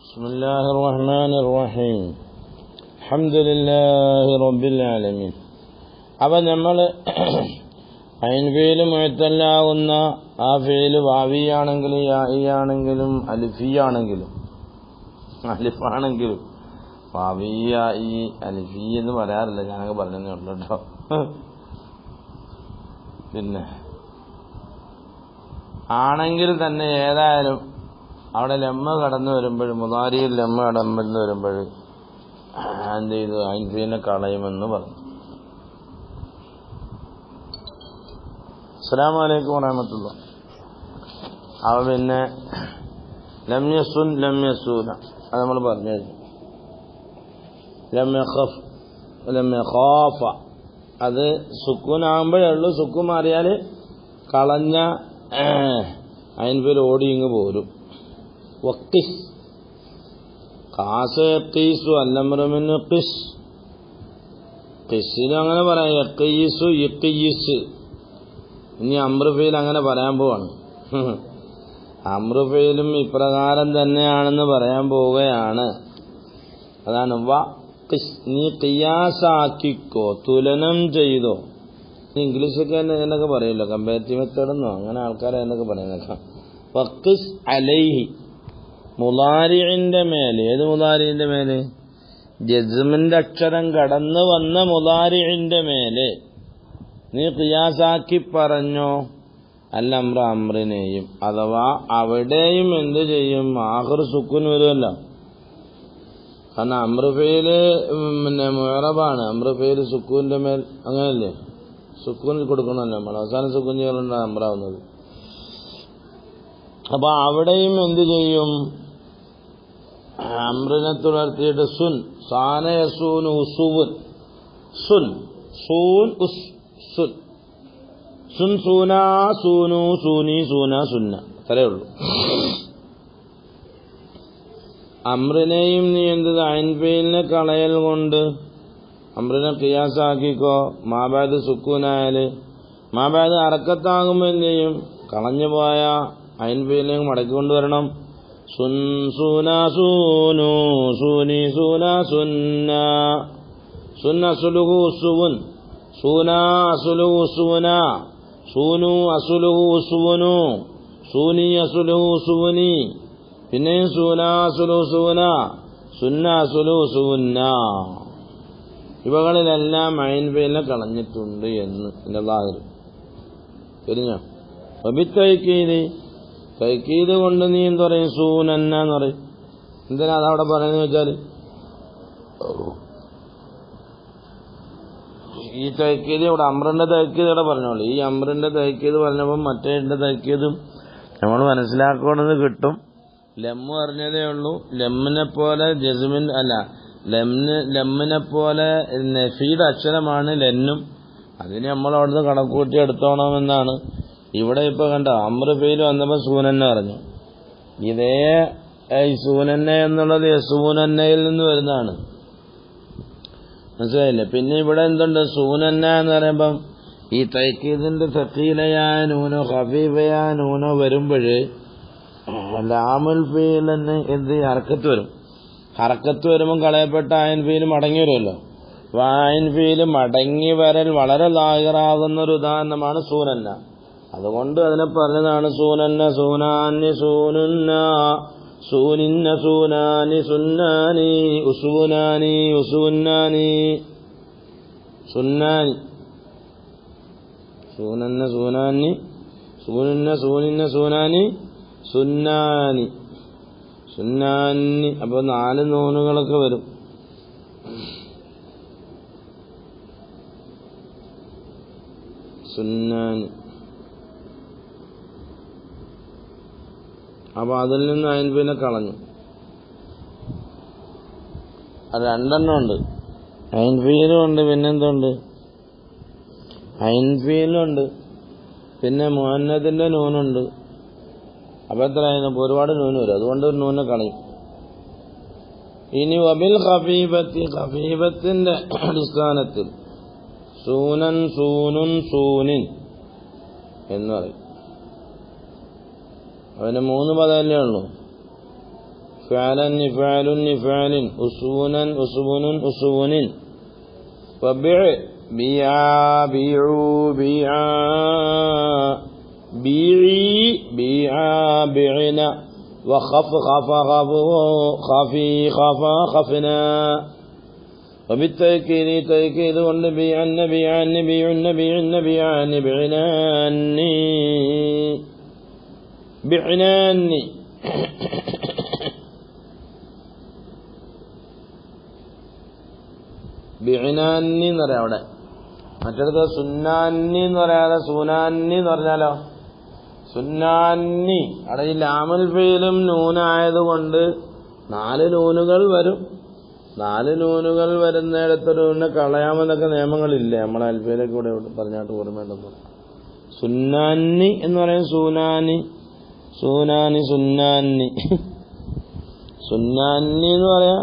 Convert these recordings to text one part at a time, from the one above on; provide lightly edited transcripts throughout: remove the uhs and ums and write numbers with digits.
ബിസ്മില്ലാഹിർ റഹ്മാനിർ റഹീം അൽഹംദുലില്ലാഹി റബ്ബിൽ ആലമീൻ. അപ്പോൾ നമ്മൾ ഐൻ ഫീൽ മുഅത്തല്ലാകുന്ന ആ ഫീൽ വാവിയാണെങ്കിലും യാഇയാണെങ്കിലും അലിഫിയാണെങ്കിലും അലിഫാണെങ്കിലും വാവി യാഇ അലിഫി എന്ന് പറയാറില്ല, ഞാനൊക്കെ പറഞ്ഞതേ ഉള്ളൂ കേട്ടോ. പിന്നെ ആണെങ്കിൽ തന്നെ ഏതായാലും അവിടെ ലമ്മ കടന്നു വരുമ്പോൾ, മുദാരിയിൽ ലമ്മ കടന്നു വരുമ്പോൾ എന്ത് ചെയ്തു? ഐൻ ഫീലിനെ കളയുമെന്ന് പറഞ്ഞു. അസ്സലാമു അലൈക്കും വറഹ്മത്തുള്ളാഹി. അപ്പോൾ പിന്നെ ലം യസുൻ ലം യസൂന അത് നമ്മൾ പറഞ്ഞു. ലം യഖഫ് ലം യഖാഫ അത് സുക്കൂനാകുമ്പോഴേ ഉള്ളൂ. സുക്കൂൻ മാറിയാൽ കളഞ്ഞ ഐൻ ഫീൽ ഓടി ഇങ്ങ് പോരും. വഖിസ് ഖാസ യഖീസു അല്ലംറമിന് ഖിസ്, ഖിസിന് അങ്ങനെ പറയാം. യഖീസു യഖീസ്. ഇനി അംറ് ഫീൽ അങ്ങനെ പറയാൻ പോവാണ്. അംറ് ഫീലും ഇപ്രകാരം തന്നെയാണെന്ന് പറയാൻ പോവുകയാണ്. അതാണ് വഖിസ്. നീ ഖിയാസാക്കിക്കോ, തുലനം ചെയ്തോ. ഇംഗ്ലീഷൊക്കെ എന്നൊക്കെ പറയുമല്ലോ, കമ്പാരിറ്റീവ് മെത്തേഡെന്നോ അങ്ങനെ ആൾക്കാരെ എന്നൊക്കെ പറയുന്നേക്കാം. വഖിസ് അലൈഹി മുളാരിഇന്റെ മേലെ. ഏത് മുളാരിഇന്റെ മേലെ? ജസ്മിന്റെ അക്ഷരം കടന്നു വന്ന മുളാരിഇന്റെ മേലെ നീ ഖിയാസാക്കി പറഞ്ഞോ അല്ലംറ അംറിനെയും. അഥവാ അവിടെയും എന്ത് ചെയ്യും? ആഖിർ സുക്കൂൻ വരുമല്ലോ. കാരണം അംറ് ഫീല് പിന്നെ മുഅറബാണ്. അംറ് ഫീല് സുക്കൂന്റെ മേൽ അങ്ങനെയല്ലേ? സുക്കൂനിൽ കൊടുക്കണമല്ലോ നമ്മൾ. അവസാനം സുക്കൂൻ ചെയ്യലുണ്ടാണ് അംറാവുന്നത്. അപ്പൊ അവിടെയും എന്ത് ചെയ്യും? അംറിനെ തുടർത്തിയിട്ട് സുൻ സാനയസൂനു ഉസുവുൻ സുൻ സൂൻ ഉസ് സുൻ സുൻ സൂന സൂനു സൂനി സൂന സുന്ന. അത്രേ ഉള്ളൂ. അംറിനെയും നീ എന്ത് ഐൻ ഫീലിനെ കളയൽ കൊണ്ട് അംറിനെ ഖിയാസാക്കിക്കോ. മാബാദ് സുക്കൂനായാല് മാബാദ് ഹറക്കത്താകുമ്പോൾ എന്ത് ചെയ്യും? കളഞ്ഞു പോയ ഐൻ ഫീലിനെ മടക്കി കൊണ്ടുവരണം. സുൻ സൂന സൂനു സൂനി സൂന സുന്ന. സുന്ന അസുലുഹു ഉസുവുൻ സൂന അസുലുഹു ഉസുവന സൂനു അസുലുഹു ഉസുവനു സൂനി അസുലുഹു ഉസുവനി. പിന്നെയും സൂന അസുലുഹു ഉസുവന സുന്ന അസുലുഹു ഉസുവന്ന. ഇവകളിലെല്ലാം ഐൻ ഫീലിനെ കളഞ്ഞിട്ടുണ്ട് എന്ന് എൻ്റെ ളാഹിർ തിരിഞ്ഞോ? വബിത്തൈക്കീദ് തൈക്കീദ് കൊണ്ട് നീ എന്ത് പറയും? സൂനന്ന എന്ന് പറയും. എന്തിനാ അതവിടെ പറയുന്നത് വെച്ചാൽ, ഈ തൈക്കീദ് ഇവിടെ അമ്രിന്റെ തൈക്കീദ് ഇവിടെ പറഞ്ഞോളൂ. ഈ അമ്രിന്റെ തൈക്കീദ് പറഞ്ഞപ്പോൾ മറ്റേ തൈക്കീദും നമ്മൾ മനസ്സിലാക്കുന്നത് കിട്ടും. ലമ്മ് പറഞ്ഞതേ ഉള്ളൂ. ലമ്മിനെ പോലെ ജസ്മിൻ അല്ല, ലമ്മിനെ പോലെ നഫീയുടെ അക്ഷരമാണ് ലെന്നും. അതിന് നമ്മൾ അവിടുന്ന് കണക്കൂട്ടി എടുത്തോണമെന്നാണ്. ഇവിടെ ഇപ്പൊ കണ്ട അമ്റ് ഫീൽ വന്നപ്പോൾ സൂനന്ന പറഞ്ഞു. ഇതേ സൂനന്ന എന്നുള്ളത് സൂനന്നയിൽ നിന്ന് വരുന്നതാണ്, മനസ്സിലായില്ലേ? പിന്നെ ഇവിടെ എന്തുണ്ട്? സൂനന്ന എന്ന് പറയുമ്പം ഈ തൈക്കീദിന്റെ സഖീലയാ നൂനോ ഖഫീഫയാ നൂനോ വരുമ്പോഴ് ലാമുൽ ഫീലിന് എന്ത് ഹർക്കത്ത് വരും. ഹർക്കത്ത് വരുമ്പം കളയപ്പെട്ട ഐൻ ഫീൽ മടങ്ങി വരുമല്ലോ. ഐൻ ഫീൽ മടങ്ങി വരൽ വളരെ ലാഹിറാകുന്ന ഒരു ഉദാഹരണമാണ് സൂനന്ന. അതുകൊണ്ട് അതിനെ പറഞ്ഞതാണ് സൂനന്ന സൂനാനി സൂനുന്ന സൂനിന്ന സൂനാനി സുന്നാനി ഉസൂനാനി ഉസൂന്നാനി സുന്നാനി സൂനന്ന സൂനാനി സൂനിന്ന സൂനിന്ന സൂനാനി സുന്നാനി സുന്നാനി. അപ്പൊ 4 നൂനുകളൊക്കെ വരും. സുന്നാനി. അപ്പൊ അതിൽ നിന്ന് ഐൻ ഫീലിനെ കളഞ്ഞു. 2 ഉണ്ട്. ഐൻ ഫീലും ഉണ്ട്, പിന്നെന്തുണ്ട്? ഐൻ ഫീലും ഉണ്ട്, പിന്നെ മുഹന്നദിന്റെ നൂനുണ്ട്. അപ്പൊ എത്രയായിരുന്നു? ഒരുപാട് നൂന് വരും. അതുകൊണ്ട് ഒരു നൂനെ കളയും. ഇനി വബിൽ ഖഫീബത്തി ഖഫീബത്തിന്റെ അടിസ്ഥാനത്തിൽ സൂനൻ സൂനുൻ സൂനിൻ എന്ന് പറയും. അവന് 3 പദമല്ലേ ഉള്ളൂ. ഫഅലൻ ഇഫഅലുൻ ഇഫഅലിൻ ഉസ്വുനൻ ഉസ്വുനുൻ ഉസ്വുനിൻ വബിഅ ബിആ ബിഉ ബിആ ബിഇ ബിആ ബിഇന വഖഫ് ഖഫ ഖഫു ഖഫി ഖഫ ഖഫനാ وبالتأكيد تأكيد والنبي عن نبي عن نبي النبي النبي عن بعناني بعناني ബിഇനാന്നി എന്ന് പറയാം അവിടെ. മറ്റടുത്ത് സുന്നാന്നി എന്ന് പറയാതെ സൂനാന്നി എന്ന് പറഞ്ഞാലോ സുന്നാന്നി. അവിടെ ഈ ലാമുൽ ഫീലും നൂനായതുകൊണ്ട് 4 നൂനുകൾ വരും. 4 നൂനുകൾ വരുന്നിടത്തൊരു കളയാമെന്നൊക്കെ നിയമങ്ങളില്ലേ നമ്മളെ അൽഫയിലൊക്കെ കൂടെ പറഞ്ഞാട്ട് ഓർമ്മയുണ്ടെന്ന്. സുന്നാന്നി എന്ന് പറയും സൂനാനി സൂനാനി സുന്നാന്നി സുന്നാന്നി എന്ന് പറയാ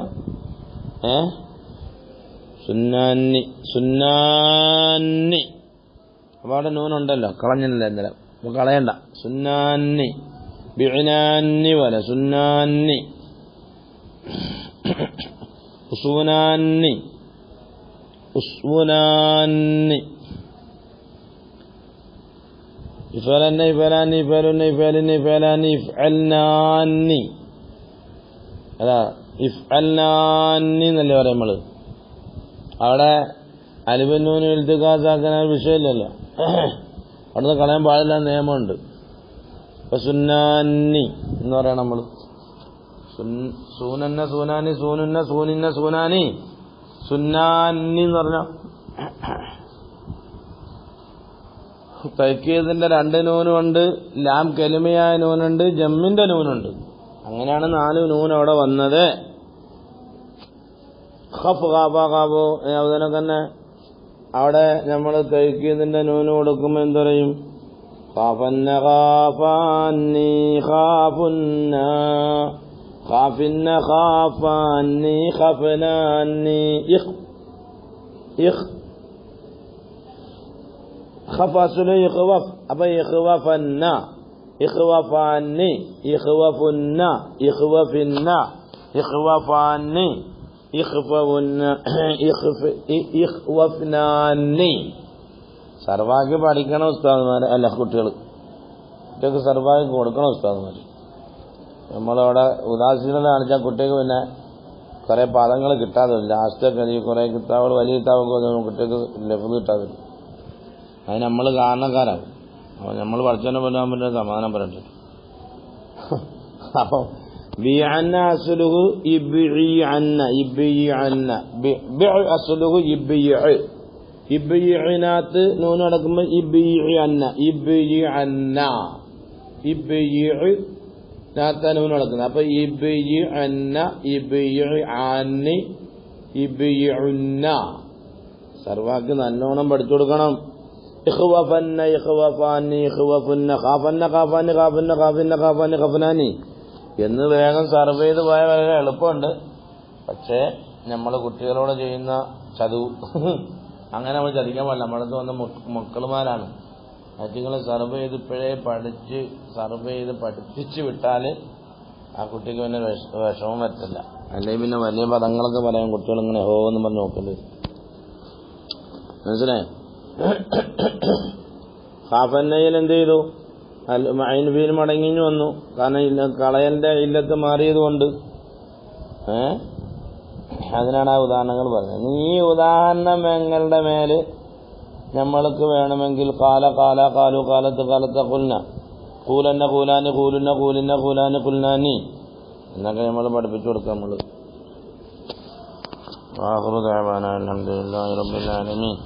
സുന്നാന്നി സുന്നാന്നി. അപ്പൊ അവിടെ നൂനുണ്ടല്ലോ കളഞ്ഞില്ല ഇന്നലെ, നമുക്ക് കളയണ്ട. സുന്നാന്നി ബിഇനാന്നി പോലെ സുന്നാന്നി ഉസ്വുനാന്നി ഉസ്വുനാന്നി ഇഫലന്ന ഇഫലാന്നി ഇഫലുന്ന ഇഫലിന്ന ഇഫലാന്നി ഇഫ്അൽനാന്നി. അതാ ഇഫ്അൽനാന്നി എന്നല്ലേ പറയാം നമ്മള്. അവിടെ അലിഫുൻ നൂന് ഇൽതിഖാസാക്കാൻ വിഷയമില്ലല്ലോ, അവിടുന്ന് കളയാൻ പാടില്ല നിയമമുണ്ട്. ഇപ്പൊ സുന്നാന്നി എന്ന് പറയണം നമ്മള്. സൂനന്ന സൂനാനി സൂനുന്ന സൂനിന്ന സൂനാനി സുന്നാന്നി എന്ന് പറഞ്ഞ തൈക്കീദിന്റെ 2 നൂനുണ്ട്, ലാം കലിമയായ നൂനുണ്ട്, ജമ്മിന്റെ നൂനുണ്ട്. അങ്ങനെയാണ് 4 നൂൻ അവിടെ വന്നത്. ഖഫ് ഖാഫ ഖാഫു അതുപോലെ തന്നെ അവിടെ നമ്മൾ തൈക്കീദിന്റെ നൂന് കൊടുക്കുമ്പോൾ എന്ത് പറയും? ഖാഫന്ന ഖാഫാന്നി ഖാഫുന്ന ഖാഫിന്ന ഖാഫാന്നി ഖഫനാന്നി ഇഖ് ഖഫ് അസ്ലു ഇഖ്വഫ്. അപ്പൊ ഇഖ്വഫന്ന ഇഖ്വഫാന്നി ഇഖ്വഫുന്ന ഇഖ്വഫിന്ന ഇഖ്വഫാന്നി ഇഖ്വഫ്നാന്നി. സർവാക്കി പഠിക്കണം ഉസ്താദ്മാര്, അല്ല കുട്ടികൾക്ക് സർവാക്കി കൊടുക്കണം ഉസ്താദ്മാര്. നമ്മളവിടെ ഉദാസീനത കാണിച്ചാൽ കുട്ടികൾക്ക് പിന്നെ കുറെ പദങ്ങൾ കിട്ടാതെ വരും. ലാസ്റ്റൊക്കെ ഈ കുറെ കിതാബുകൾ വലിയ കിതാബൊക്കെ കുട്ടികൾക്ക് ലഫ്ള് കിട്ടാതെ വരും. അതിന് നമ്മൾ കാരണക്കാരാണ്. അപ്പൊ നമ്മൾ പഠിച്ചതിനെ പറയാൻ പറ്റുന്ന സമാധാനം പറയട്ടെ. അപ്പൊ ബിഅന്ന അസ്ലുഹു ഇബ്ഇഅന്ന ഇബ്ഇഅന്ന ബിഅ അസ്ലുഹു ഇബ്ഇഅ ഇബ്ഇഅനാത്ത് നൂൻ അടക്കുമ്പോൾ ഇബ്ഇഅന്ന ഇബ്ഇഅന്ന ഇബ്ഇഅനാത്ത നൂൻ അടക്കുന്നത്. അപ്പൊ ഇബ്ഇഅന്ന ഇബ്ഇഅന്നി ഇബ്ഇഉന്ന. സർവാക്ക് നല്ലോണം പഠിച്ചു കൊടുക്കണം. ഇഖ്വഫന്ന ഇഖ്വഫാന്നി ഇഖ്വഫുന്ന ഖാഫന്ന ഖാഫാന്നി ഖാഫുന്ന ഖാഫിന്ന ഖാഫാന്നി ഖഫനാനി എന്ന് വേഗം സർവ് ചെയ്ത് പോയാൽ വളരെ എളുപ്പമുണ്ട്. പക്ഷേ നമ്മൾ കുട്ടികളോട് ചെയ്യുന്ന ചതുവ് അങ്ങനെ നമ്മൾ ചതിക്കാൻ പാടില്ല. നമ്മളടുത്ത് വന്ന മക്കളുമാരാണ്. കുട്ടികൾ സർവ് ചെയ്ത് ഇപ്പോഴേ പഠിച്ച് സർവ് ചെയ്ത് പഠിപ്പിച്ച് വിട്ടാൽ ആ കുട്ടിക്ക് പിന്നെ വിഷമം പറ്റില്ല. അല്ലെങ്കിൽ പിന്നെ വലിയ പദങ്ങളൊക്കെ പറയാൻ കുട്ടികൾ ഇങ്ങനെ ഹോ എന്ന് പറഞ്ഞ് നോക്കേണ്ടി വരും. മനസ്സിലായോ? ഖാഫന്നയിൽ എന്ത് ചെയ്തു? ഐൻ ഫീൽ മടങ്ങിഞ്ഞു വന്നു. കാരണം കളയന്റെ ഇല്ലത്ത് മാറിയതുകൊണ്ട് അതിനാണ് ആ ഉദാഹരണങ്ങൾ പറഞ്ഞത്. ഈ ഉദാഹരണങ്ങളുടെ മേല് നമ്മൾക്ക് വേണമെങ്കിൽ കാല കാല കാലു കാലത്ത് കാലത്ത് കുൽന കൂലന്ന കൂലാന് കൂലുന്ന കൂലിന്ന കൂലാന് കുൽനാനി എന്നൊക്കെ നമ്മൾ പഠിപ്പിച്ചു കൊടുക്കാം. നമ്മൾ ആഖിറു ദഅവാനാ അൽഹംദുലില്ലാഹി റബ്ബിൽ ആലമീൻ.